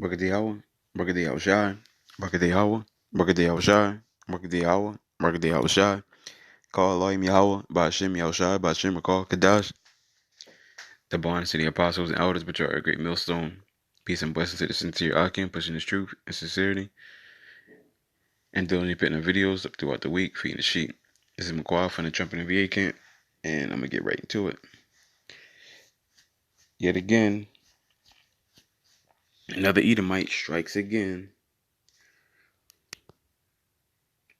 Bagadi Hour, Bagadi Al Shai, Bagadi Hour, Bagadi Al Shai, Bagadi Hour, Bagadi Al Shai, Call Elohim Yahweh, Ba'ashem Yahushai, Ba'ashem Rakal Kadash, the bond to the apostles and elders, which are a great millstone. Peace and blessings to the sincere Akim, pushing his truth and sincerity, and diligently putting the videos up throughout the week, feeding the sheep. This is McQuad from the Trump and VA camp, and I'm going to get right into it. Yet again, another Edomite strikes again.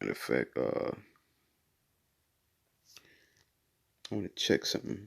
In fact, I want to check something.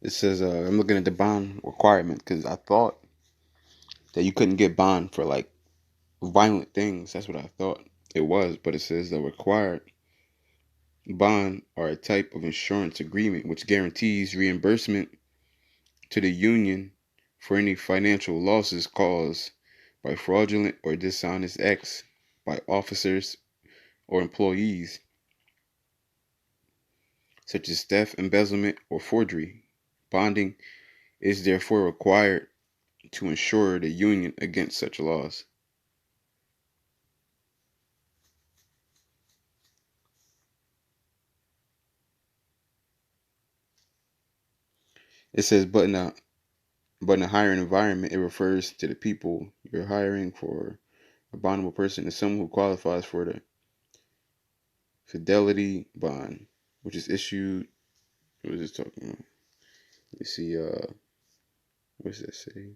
It says, I'm looking at the bond requirement because I thought that you couldn't get bond for like violent things. That's what I thought it was, but it says the required bond are a type of insurance agreement which guarantees reimbursement to the union for any financial losses caused by fraudulent or dishonest acts by officers or employees, such as theft, embezzlement, or forgery. Bonding is therefore required to insure the union against such loss. It says, but in a hiring environment, it refers to the people you're hiring for. A bondable person is someone who qualifies for the fidelity bond, which is issued. What is this talking about? You see, what does that say?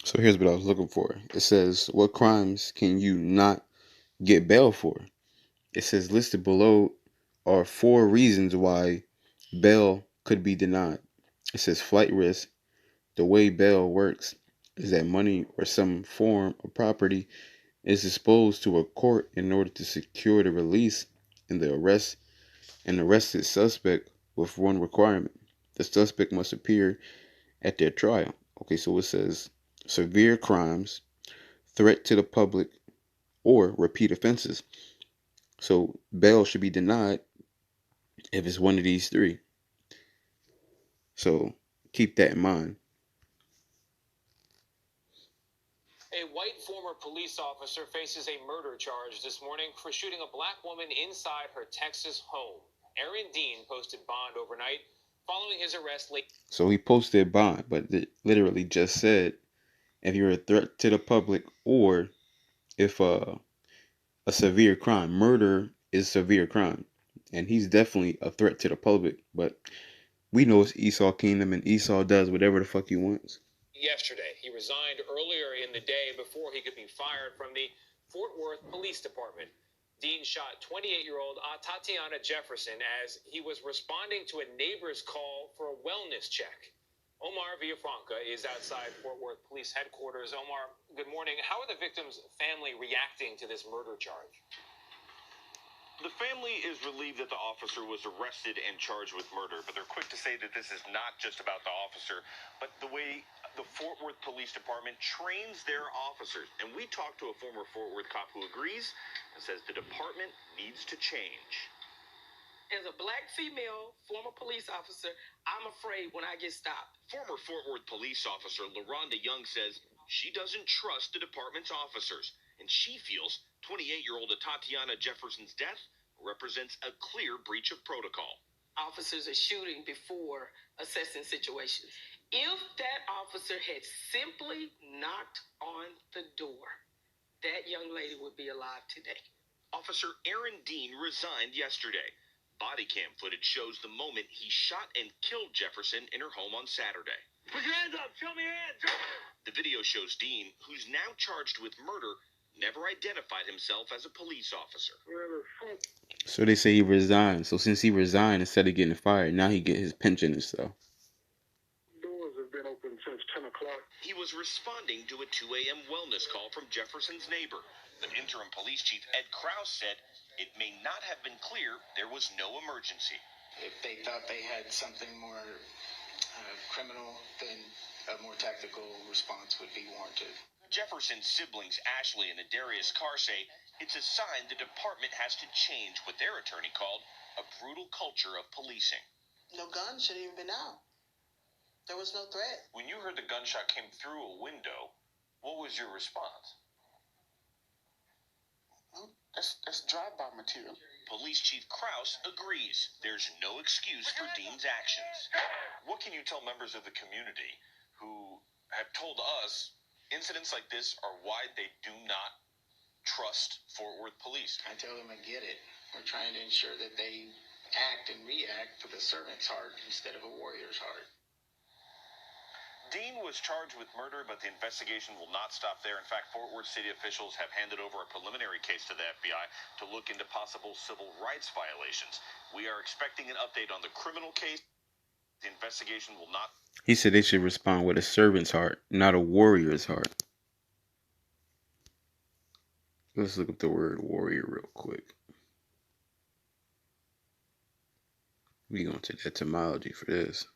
So here's what I was looking for. It says, what crimes can you not get bail for? It says listed below are 4 reasons why bail could be denied. It says flight risk. The way bail works is that money or some form of property is disposed to a court in order to secure the release and the arrested suspect with one requirement. The suspect must appear at their trial. Okay, so it says severe crimes, threat to the public, or repeat offenses. So bail should be denied if it's one of these 3. So keep that in mind. A white former police officer faces a murder charge this morning for shooting a black woman inside her Texas home. Aaron Dean posted bond overnight following his arrest late. So he posted bond, but it literally just said if you're a threat to the public or if a severe crime. Murder is severe crime, and he's definitely a threat to the public. But We know it's Esau Kingdom, and Esau does whatever the fuck he wants. Yesterday, he resigned earlier in the day before he could be fired from the Fort Worth Police Department. Dean shot 28-year-old Tatiana Jefferson as he was responding to a neighbor's call for a wellness check. Omar Villafranca is outside Fort Worth Police Headquarters. Omar, good morning. How are the victim's family reacting to this murder charge? The family is relieved that the officer was arrested and charged with murder, but they're quick to say that this is not just about the officer, but the way the Fort Worth Police Department trains their officers. And we talked to a former Fort Worth cop who agrees and says the department needs to change. As a black female former police officer, I'm afraid when I get stopped. Former Fort Worth police officer LaRonda Young says she doesn't trust the department's officers, and she feels 28-year-old Tatiana Jefferson's death represents a clear breach of protocol. Officers are shooting before assessing situations. If that officer had simply knocked on the door, that young lady would be alive today. Officer Aaron Dean resigned yesterday. Body cam footage shows the moment he shot and killed Jefferson in her home on Saturday. Put your hands up! Show me your hands! The video shows Dean, who's now charged with murder, never identified himself as a police officer. So they say he resigned. So since he resigned, instead of getting fired, now he get his pension and stuff. Doors have been open since 10 o'clock. He was responding to a 2 a.m. wellness call from Jefferson's neighbor. But interim police chief Ed Krause said it may not have been clear there was no emergency. If they thought they had something more criminal, then a more tactical response would be warranted. Jefferson's siblings Ashley and Adarius Carr say it's a sign the department has to change what their attorney called a brutal culture of policing. No gun should have even been out. There was no threat. When you heard the gunshot came through a window, what was your response? That's drive-by material. Police Chief Krause agrees there's no excuse for Dean's actions. What can you tell members of the community who have told us incidents like this are why they do not trust Fort Worth police? I tell them I get it. We're trying to ensure that they act and react with a servant's heart instead of a warrior's heart. Dean was charged with murder, but the investigation will not stop there. In fact, Fort Worth city officials have handed over a preliminary case to the FBI to look into possible civil rights violations. We are expecting an update on the criminal case. The investigation will not... He said they should respond with a servant's heart, not a warrior's heart. Let's look up the word warrior real quick. We're going to the etymology for this.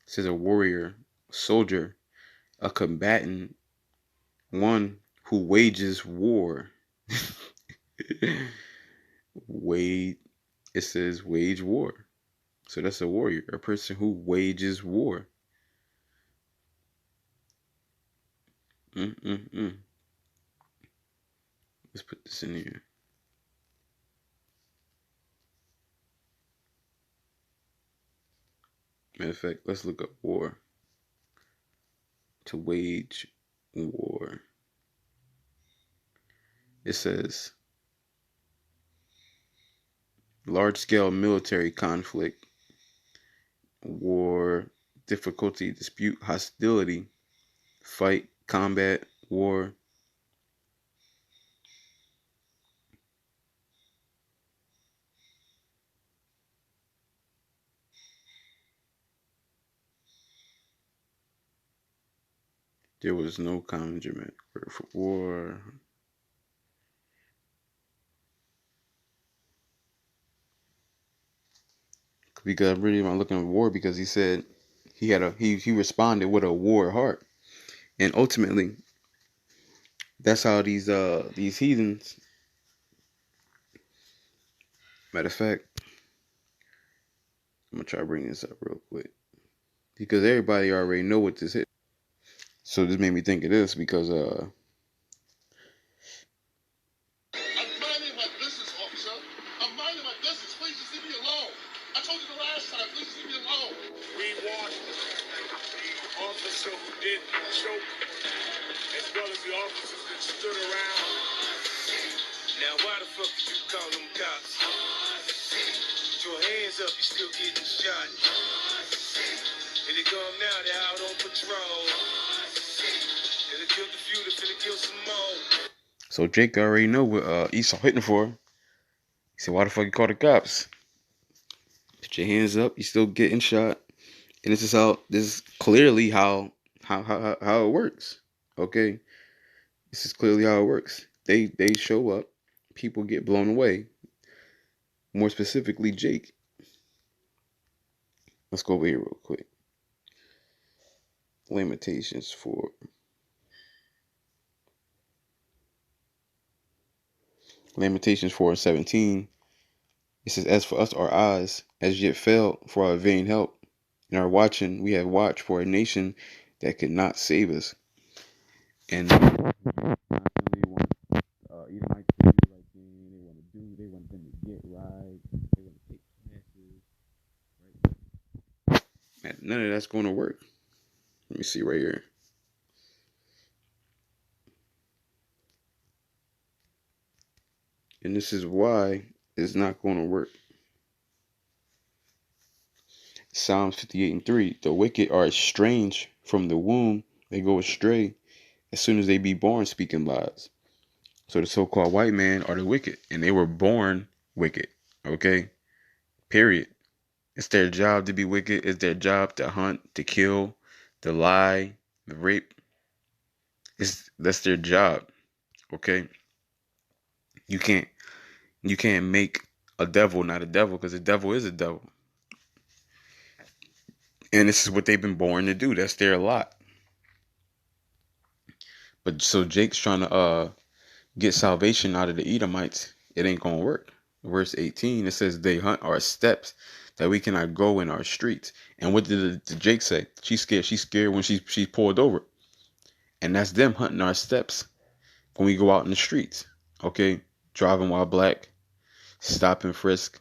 It says a warrior, a soldier, a combatant, one who wages war. It says wage war. So that's a warrior, a person who wages war. Let's put this in here. Matter of fact, let's look up war. To wage war. It says large-scale military conflict, war, difficulty, dispute, hostility, fight, combat, war. There was no common Germanic word for war. Because I'm really looking at war because he said he responded with a war heart. And ultimately, that's how these heathens. Matter of fact, I'm gonna try to bring this up real quick because everybody already know what this is. So this made me think of this because I'm minding my business, officer. I'm minding my business. Please just leave me alone. I told you the last time. Please just leave me alone. We watched the officer who did choke, as well as the officers that stood around. Now, why the fuck did you call them cops? Put your hands up, you still getting shot. Here they come now, they're out on patrol. They killed a few, they finna kill some more. so Jake already know what Esau hitting for. He said, "Why the fuck you call the cops? Put your hands up, you still getting shot." And this is clearly how it works. Okay, this is clearly how it works. They show up, people get blown away. More specifically, Jake. Let's go over here real quick. Lamentations 4:17. It says, "As for us, our eyes as yet failed for our vain help. In our watching, we have watched for a nation that could not save us." And constantly want Edomites to do like they want them to get right, they want to take classes, right? Man, none of that's going to work. Let me see right here. And this is why it's not going to work. Psalms 58:3. The wicked are estranged from the womb. They go astray as soon as they be born, speaking lies. So the so-called white man are the wicked, and they were born wicked. Okay? Period. It's their job to be wicked. It's their job to hunt, to kill, to lie, to rape. That's their job. Okay? You can't make a devil not a devil, because a devil is a devil. And this is what they've been born to do. That's their lot. But so Jake's trying to get salvation out of the Edomites. It ain't gonna work. Verse 18, it says, "They hunt our steps, that we cannot go in our streets." And what did Jake say? She's scared. She's scared when she pulled over. And that's them hunting our steps when we go out in the streets. Okay? Driving while black, stop and frisk,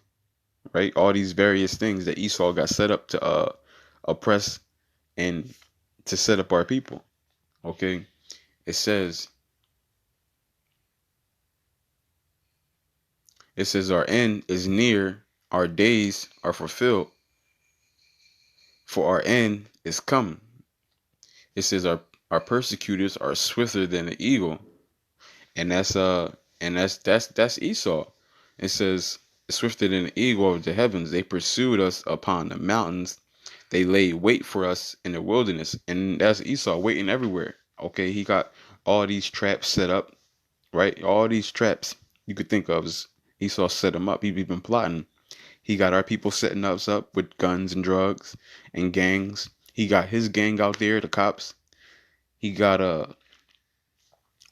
right? All these various things that Esau got set up to oppress and to set up our people. Okay? It says, our end is near, our days are fulfilled, for our end is coming. It says our persecutors are swifter than an eagle. And that's Esau. It says, swifter than an eagle of the heavens. They pursued us upon the mountains. They laid wait for us in the wilderness. And that's Esau waiting everywhere. Okay, he got all these traps set up, right? All these traps you could think of as Esau set them up. He's been plotting. He got our people setting us up with guns and drugs and gangs. He got his gang out there, the cops. He got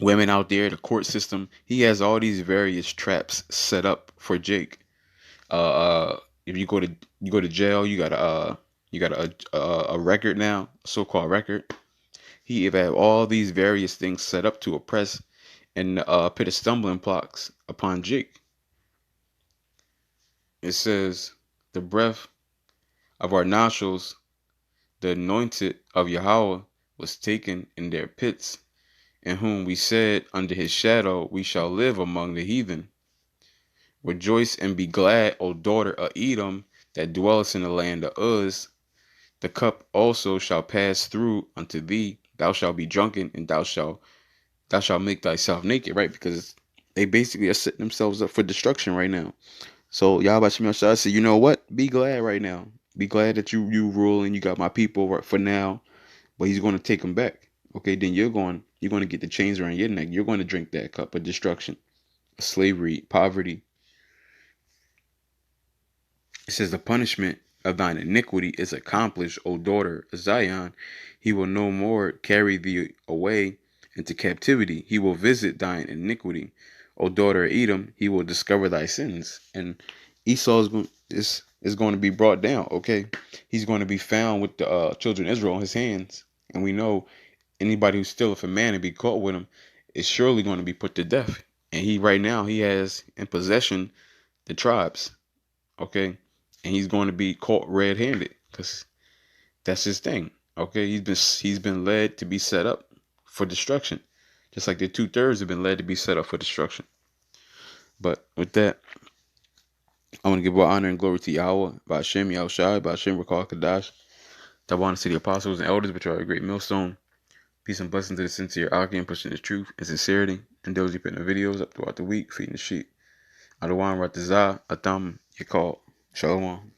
women out there, the court system. He has all these various traps set up for Jake. If you go to jail, you got a record now, a so-called record. He have all these various things set up to oppress and put a stumbling blocks upon Jake. It says, the breath of our nostrils, the anointed of Yahweh, was taken in their pits, in whom we said, under his shadow we shall live among the heathen. Rejoice and be glad, O daughter of Edom, that dwellest in the land of Uz. The cup also shall pass through unto thee. Thou shalt be drunken, and thou shalt make thyself naked, right? Because they basically are setting themselves up for destruction right now. So Yahweh Shem Yahshua said, you know what? Be glad right now. Be glad that you rule and you got my people right for now. But he's going to take them back. Okay, then you're going to get the chains around your neck. You're going to drink that cup of destruction, slavery, poverty. It says, the punishment of thine iniquity is accomplished, O daughter of Zion. He will no more carry thee away into captivity. He will visit thine iniquity. O daughter of Edom, he will discover thy sins. And Esau is going to be brought down, okay? He's going to be found with the children of Israel in his hands. And we know anybody who stealeth a man and be caught with him is surely going to be put to death. And he right now he has in possession the tribes, okay, and he's going to be caught red-handed because that's his thing, okay. He's been led to be set up for destruction, just like the 2/3 have been led to be set up for destruction. But with that, I want to give all honor and glory to Yahweh, by Hashem, Yahushai, by Hashem, Rakal Kadash. I want to see the apostles and elders, which are a great millstone. Peace and blessings to the sincere Akim, pushing the truth and sincerity, and those who put in the videos up throughout the week, feeding the sheep. Adawan Ratazah, Atam, Yakal, Shalom.